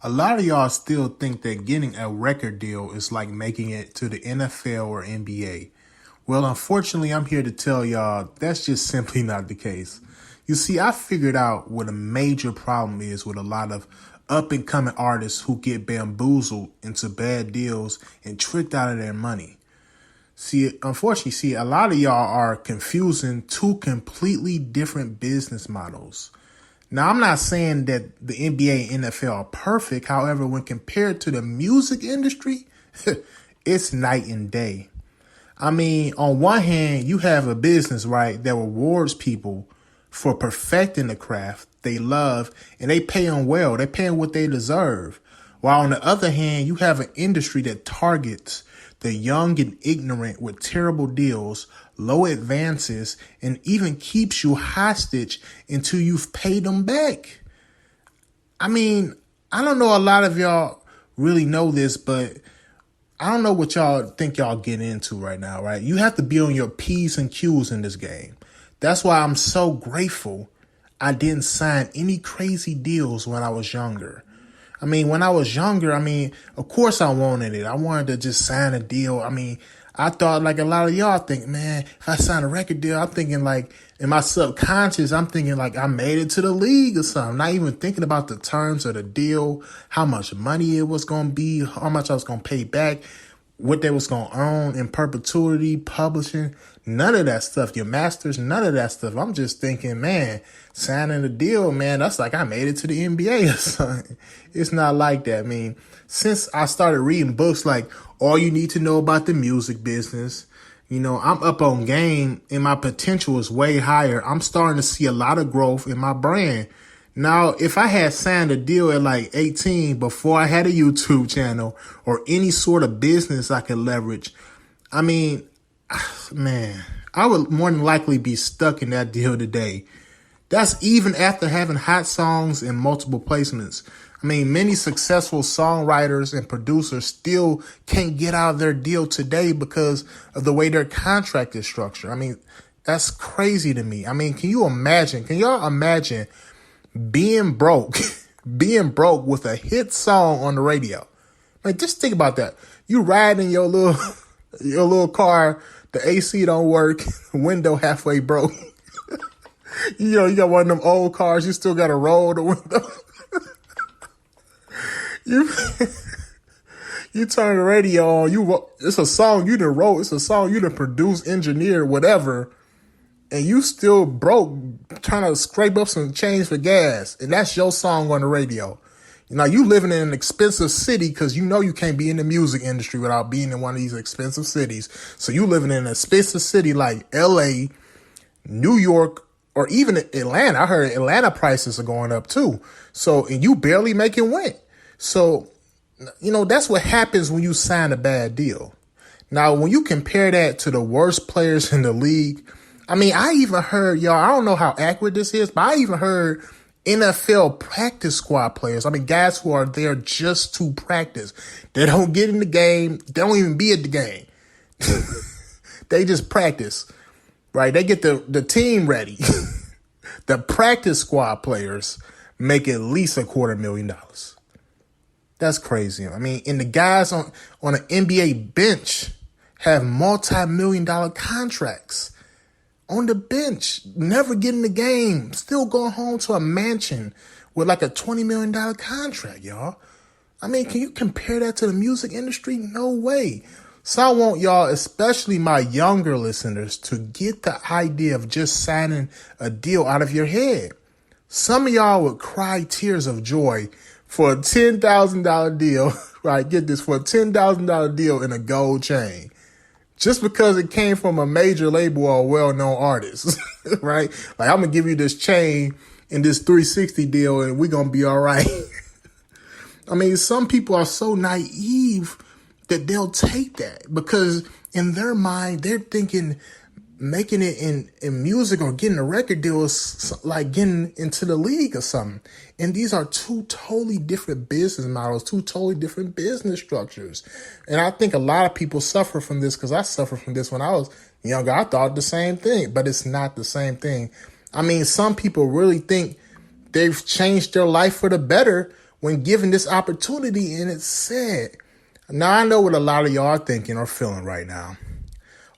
A lot of y'all still think that getting a record deal is like making it to the NFL or NBA. Well, unfortunately, I'm here to tell y'all that's just simply not the case. You see, I figured out what a major problem is with a lot of up and coming artists who get bamboozled into bad deals and tricked out of their money. Unfortunately, a lot of y'all are confusing two completely different business models. Now, I'm not saying that the NBA and NFL are perfect. However, when compared to the music industry, it's night and day. I mean, on one hand, you have a business, right, that rewards people for perfecting the craft they love, and they pay them well. They pay them what they deserve. While on the other hand, you have an industry that targets the young and ignorant with terrible deals, low advances, and even keeps you hostage until you've paid them back. I mean, I don't know a lot of y'all really know this, but I don't know what y'all think y'all getting into right now, right? You have to be on your P's and Q's in this game. That's why I'm so grateful I didn't sign any crazy deals when I was younger. I mean, when I was younger, of course I wanted it. I wanted to just sign a deal. I thought like a lot of y'all think, man, if I sign a record deal, I'm thinking like in my subconscious, I'm thinking like I made it to the league or something. Not even thinking about the terms of the deal, how much money it was going to be, how much I was going to pay back, what they was going to own in perpetuity, publishing, none of that stuff, your masters, none of that stuff. I'm just thinking, man, signing a deal, man, that's like I made it to the NBA or something. It's not like that. Since I started reading books like All You Need to Know About the Music Business, I'm up on game and my potential is way higher. I'm starting to see a lot of growth in my brand. Now, if I had signed a deal at like 18 before I had a YouTube channel or any sort of business I could leverage, man, I would more than likely be stuck in that deal today. That's even after having hot songs and multiple placements. Many successful songwriters and producers still can't get out of their deal today because of the way their contract is structured. That's crazy to me. Can y'all imagine being broke, with a hit song on the radio? Just think about that. You riding your little car, the AC don't work, window halfway broke. You got one of them old cars, you still got to roll the window. You turn the radio on, it's a song you done wrote, it's a song you done produced, engineered, whatever, and you still broke trying to scrape up some change for gas, and that's your song on the radio. You living in an expensive city because you can't be in the music industry without being in one of these expensive cities. So you living in an expensive city like LA, New York, or even Atlanta. I heard Atlanta prices are going up too. So, and you barely making rent. So, that's what happens when you sign a bad deal. Now, when you compare that to the worst players in the league, I even heard, y'all, I don't know how accurate this is, but I even heard NFL practice squad players. Guys who are there just to practice. They don't get in the game. They don't even be at the game. They just practice, right? They get the team ready. The practice squad players make at least $250,000. That's crazy. And the guys on an NBA bench have multi-million-dollar contracts on the bench, never getting the game, still going home to a mansion with like a $20 million contract, y'all. Can you compare that to the music industry? No way. So I want y'all, especially my younger listeners, to get the idea of just signing a deal out of your head. Some of y'all would cry tears of joy for a $10,000 deal, right? Get this, for a $10,000 deal in a gold chain. Just because it came from a major label or a well-known artist, right? Like, I'm going to give you this chain and this 360 deal and we're going to be all right. Some people are so naive that they'll take that because in their mind, they're thinking making it in music or getting a record deal is like getting into the league or something. And these are two totally different business models, two totally different business structures. And I think a lot of people suffer from this because I suffered from this when I was younger. I thought the same thing, but it's not the same thing. Some people really think they've changed their life for the better when given this opportunity, and it's sad. Now, I know what a lot of y'all are thinking or feeling right now.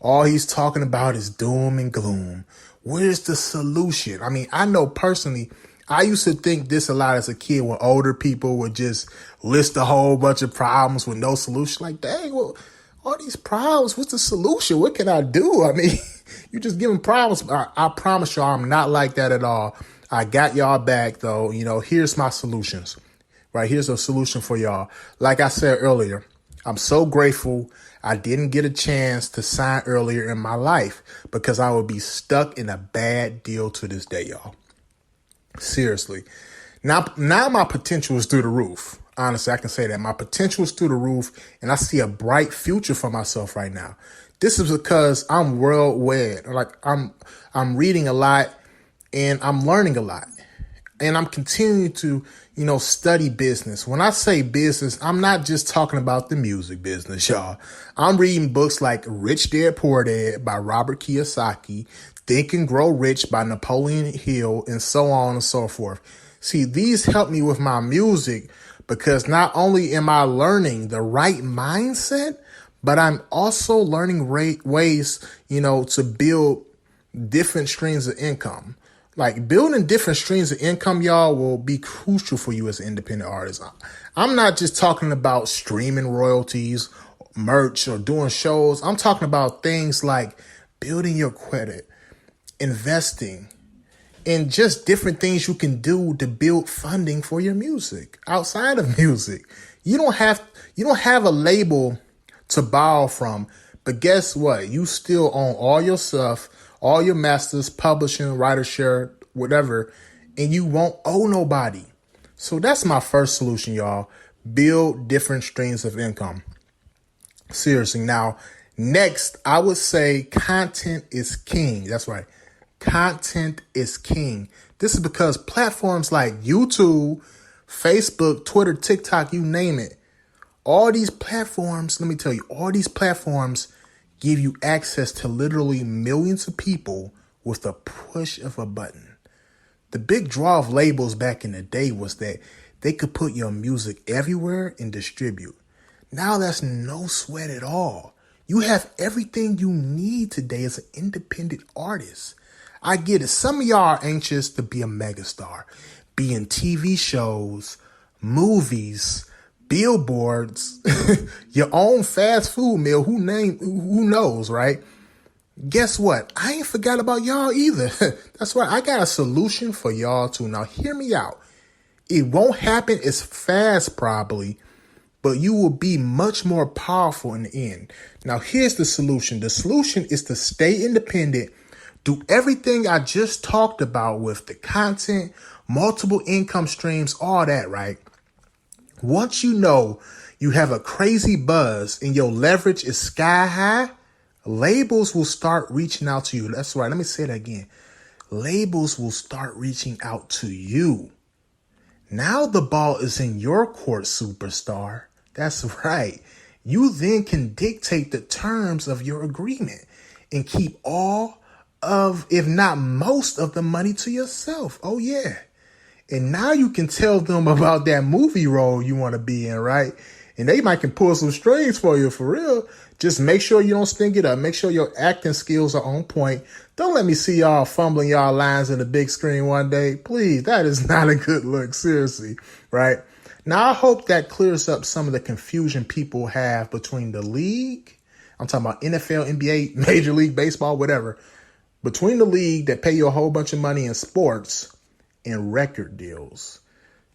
All he's talking about is doom and gloom. Where's the solution? I mean, I know personally, I used to think this a lot as a kid when older people would just list a whole bunch of problems with no solution. Like, dang, well, all these problems, what's the solution? What can I do? I mean, you just giving problems. I promise y'all, I'm not like that at all. I got y'all back, though. Here's my solutions. Right, here's a solution for y'all. Like I said earlier, I'm so grateful I didn't get a chance to sign earlier in my life because I would be stuck in a bad deal to this day, y'all. Seriously. Now my potential is through the roof. Honestly, I can say that. My potential is through the roof, and I see a bright future for myself right now. This is because I'm world-wed. Like, I'm reading a lot, and I'm learning a lot. And I'm continuing to, study business. When I say business, I'm not just talking about the music business, y'all. I'm reading books like Rich Dad Poor Dad by Robert Kiyosaki, Think and Grow Rich by Napoleon Hill, and so on and so forth. See, these help me with my music because not only am I learning the right mindset, but I'm also learning ways, to build different streams of income. Like, building different streams of income, y'all, will be crucial for you as an independent artist. I'm not just talking about streaming royalties, merch, or doing shows. I'm talking about things like building your credit, investing, and just different things you can do to build funding for your music outside of music. You don't have a label to borrow from, but guess what? You still own all your stuff, all your masters, publishing, writer share, whatever, and you won't owe nobody. So that's my first solution, y'all. Build different streams of income. Seriously. Now, next, I would say content is king. That's right. Content is king. This is because platforms like YouTube, Facebook, Twitter, TikTok, you name it, all these platforms, let me tell you, all these platforms give you access to literally millions of people with the push of a button. The big draw of labels back in the day was that they could put your music everywhere and distribute. Now that's no sweat at all. You have everything you need today as an independent artist. I get it. Some of y'all are anxious to be a megastar, be in TV shows, movies, billboards, your own fast food meal. Who knows, right? Guess what? I ain't forgot about y'all either. That's right. I got a solution for y'all too. Now hear me out. It won't happen as fast probably, but you will be much more powerful in the end. Now here's the solution. The solution is to stay independent, do everything I just talked about with the content, multiple income streams, all that, right? Once you know you have a crazy buzz and your leverage is sky high, labels will start reaching out to you. That's right. Let me say that again. Labels will start reaching out to you. Now the ball is in your court, superstar. That's right. You then can dictate the terms of your agreement and keep all of, if not most of the money to yourself. Oh, yeah. And now you can tell them about that movie role you want to be in, right? And they might can pull some strings for you, for real. Just make sure you don't stink it up. Make sure your acting skills are on point. Don't let me see y'all fumbling y'all lines in the big screen one day. Please, that is not a good look, seriously, right? Now, I hope that clears up some of the confusion people have between the league. I'm talking about NFL, NBA, Major League Baseball, whatever. Between the league that pay you a whole bunch of money in sports and record deals.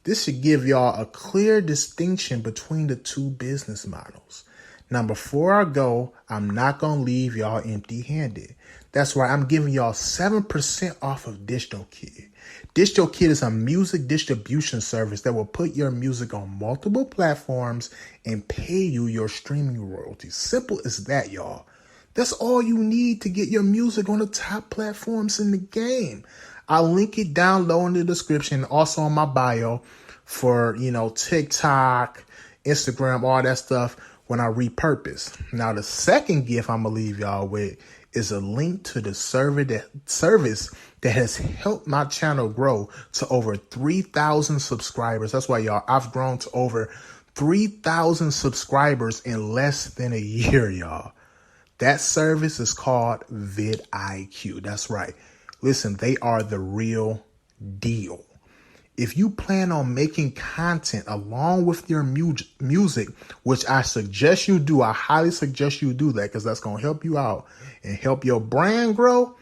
This should give y'all a clear distinction between the two business models. Now, before I go, I'm not going to leave y'all empty-handed. That's why I'm giving y'all 7% off of DistroKid. DistroKid is a music distribution service that will put your music on multiple platforms and pay you your streaming royalties. Simple as that, y'all. That's all you need to get your music on the top platforms in the game. I'll link it down low in the description, also on my bio for, TikTok, Instagram, all that stuff. when I repurpose. Now, the second gift I'm going to leave y'all with is a link to the service that has helped my channel grow to over 3,000 subscribers. That's why, y'all, I've grown to over 3,000 subscribers in less than a year, y'all. That service is called vidIQ. That's right. Listen, they are the real deal. If you plan on making content along with your music, which I suggest you do, I highly suggest you do that because that's going to help you out and help your brand grow.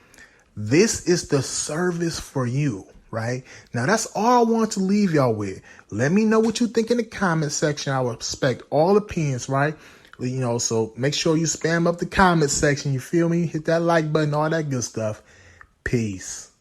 This is the service for you, right? Now, that's all I want to leave y'all with. Let me know what you think in the comment section. I will respect all opinions, right? You know, so make sure you spam up the comment section. You feel me? Hit that like button, all that good stuff. Peace.